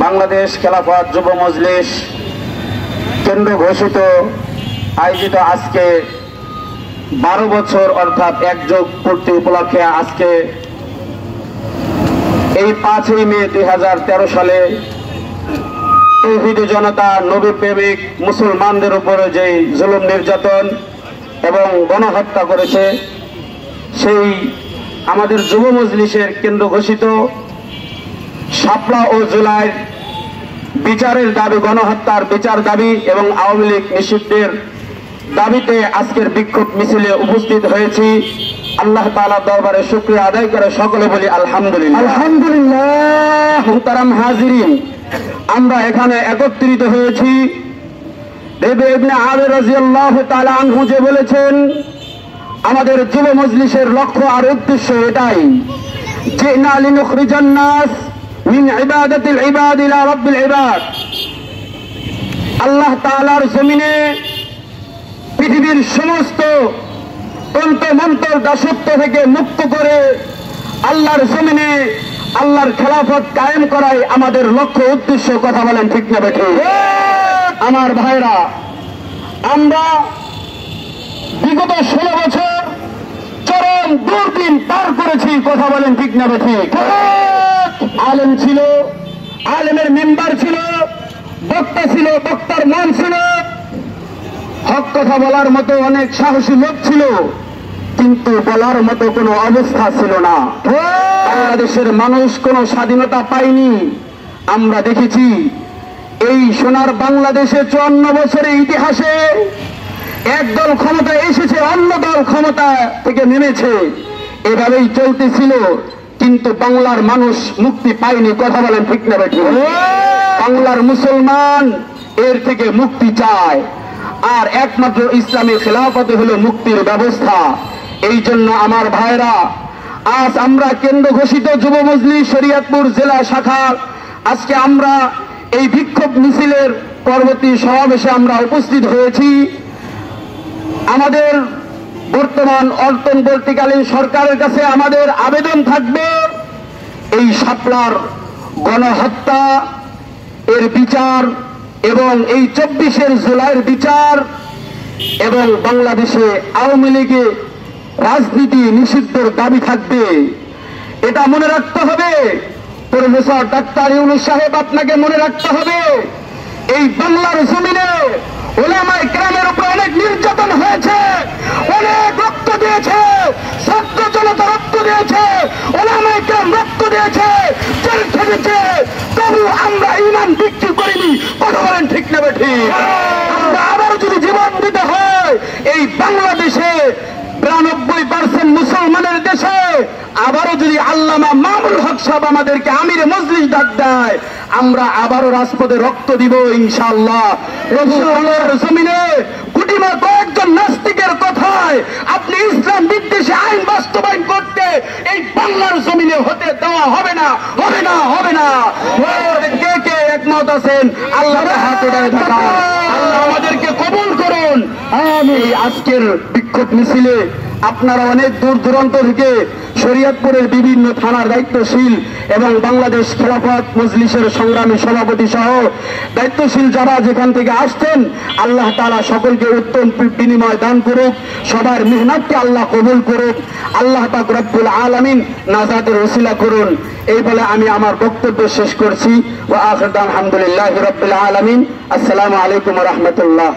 বাংলাদেশ খেলাফত যুব মজলিস কেন্দ্র ঘোষিত আয়োজিত আজকে 12 বছর অর্থাৎ এক যুগ পূর্তি উপলক্ষে আজকে এই 5ই মে 2013 সালে তৌহিদি জনতা নবী প্রেমিক মুসলমানদের উপরে যে জুলুম নির্যাতন এবং গণহত্যা করেছে, সেই আমাদের যুব মজলিসের কেন্দ্র ঘোষিত শাপলা ও জুলাইয়ের বিচারের দাবি, গণহত্যার বিচার দাবি এবং আওয়ামী লীগ নিষিদ্ধের দাবিতে আজকের বিক্ষোভ মিছিলে উপস্থিত হয়েছি। আল্লাহ তাআলার দরবারে শুকরিয়া আদায় করে সকলে বলি আলহামদুলিল্লাহ। আলহামদুলিল্লাহ। মুহতারাম হাজিরিন, আমরা এখানে একত্রিত হয়েছি রেবে ইবনে আমির রাদিয়াল্লাহু তাআলা আনহু যে বলেছেন, আমাদের যুব মজলিসের লক্ষ্য আর উদ্দেশ্য এটাই, জিনা লিনুখরিজান নাস মিন ইবাদাতিল ইবাদ ইলা রাব্বিল ইবাদ। আল্লাহ তাআলার জমিনে পৃথিবীর সমস্ত তন্ত্র দাসত্ব থেকে মুক্ত করে আল্লাহর জমিনে আল্লাহর খেলাফত কায়েম করাই আমাদের লক্ষ্য উদ্দেশ্য। কথা বলেন ঠিক না বেঠিক? আমার ভাইরা, আমরা বিগত 16 বছর চরম দুর্দিন পার করেছি। কথা বলেন ঠিক না বেঠিক? আলেম ছিল, আলেমের মেম্বার ছিল, বক্তা ছিল, বক্তার মান ছিল, হক কথা বলার মতো অনেক সাহসী লোক ছিল, কিন্তু বলার মতো কোনো অবস্থা ছিল না। বাংলাদেশের মানুষ কোনো স্বাধীনতা পায়নি। আমরা দেখেছি এই সোনার বাংলাদেশে 54 বছরের ইতিহাসে এক দল ক্ষমতায় এসেছে, অন্য দল ক্ষমতা থেকে নেমেছে, এভাবেই চলতেছিল, কিন্তু বাংলার মানুষ মুক্তি পায়নি। কথা বলেন ঠিক না বেঠিক? বাংলার মুসলমান এর থেকে মুক্তি চায়, আর একমাত্র ইসলামী খেলাফতে হলো মুক্তির ব্যবস্থা। এই জন্য আমার ভাইরা, আজ আমরা কেন্দ্র ঘোষিত যুব মজলিস শরীয়তপুর জেলা শাখা আজকে আমরা এই বিক্ষোভ মিছিলের পরবর্তী সমাবেশে আমরা উপস্থিত হয়েছি। আমাদের বর্তমান অন্তর্বর্তীকালীন সরকারের কাছে আমাদের আবেদন থাকবে, এই শাপলার গণহত্যা এর বিচার এবং এই 24 জুলাইয়ের বিচার এবং বাংলাদেশে আওয়ামী লীগের রাজনীতি নিষিদ্ধের দাবি থাকবে। এটা মনে রাখতে হবে। প্রফেসর ডাক্তার ইউনূস সাহেব, আপনাকে মনে রাখতে হবে, এই বাংলার জমিনে উলামায়ে কেরামের উপর অনেক নির্যাতন হয়েছে, অনেক রক্ত দিয়েছে, ছাত্র জনতা রক্ত দিয়েছে, উলামায়ে কেরাম রক্ত দিয়েছে, জেল খেটেছে, তবু আমরা ঈমান বিক্রি করিনি। কথা বলেন ঠিক না বেঠিক? আমরা আবারও যদি জীবন দিতে হয় এই বাংলাদেশে 92% মুসলমানের দেশে, আবারও যদি আল্লামা মামুনুল হক সাহেব আমাদেরকে আমিরে মজলিস ডাক দেয়, আমরা আবারও রাজপথে রক্ত দিব ইনশাআল্লাহ। রাসূলুল্লাহর জমিনে কুটিমা কয়েকজন নাস্তিকের কথায় আপনি ইসলাম বিদ্বেষী আইন বাস্তবায়ন করতে এই বাংলার জমিনে হতে দেওয়া হবে না, হবে না, হবে না। কে কে একমত আছেন? আল্লাহর হাত উঠায় থাকা। আল্লাহ আমাদেরকে কবুল করুন। আমি আজকের বিক্ষোভ মিছিলে আপনারা অনেক দূর দূরান্ত থেকে শরীয়তপুরের বিভিন্ন থানার দায়িত্বশীল এবং বাংলাদেশ খেলাফত মজলিসের সংগ্রামী সভাপতি সহ দায়িত্বশীল যারা যেখান থেকে আসতেন, আল্লাহ তাআলা সকলকে উত্তম বিনিময় দান করুক, সবার মেহনতকে আল্লাহ কবুল করুক, আল্লাহ পাক রব্বুল আলামিন নাজাতের ওসিলা করুন। এই বলে আমি আমার বক্তব্য শেষ করছি। ওয়া আখিরু আলহামদুলিল্লাহি রাব্বিল আলামিন। আসসালামু আলাইকুম ওয়া রাহমাতুল্লাহ।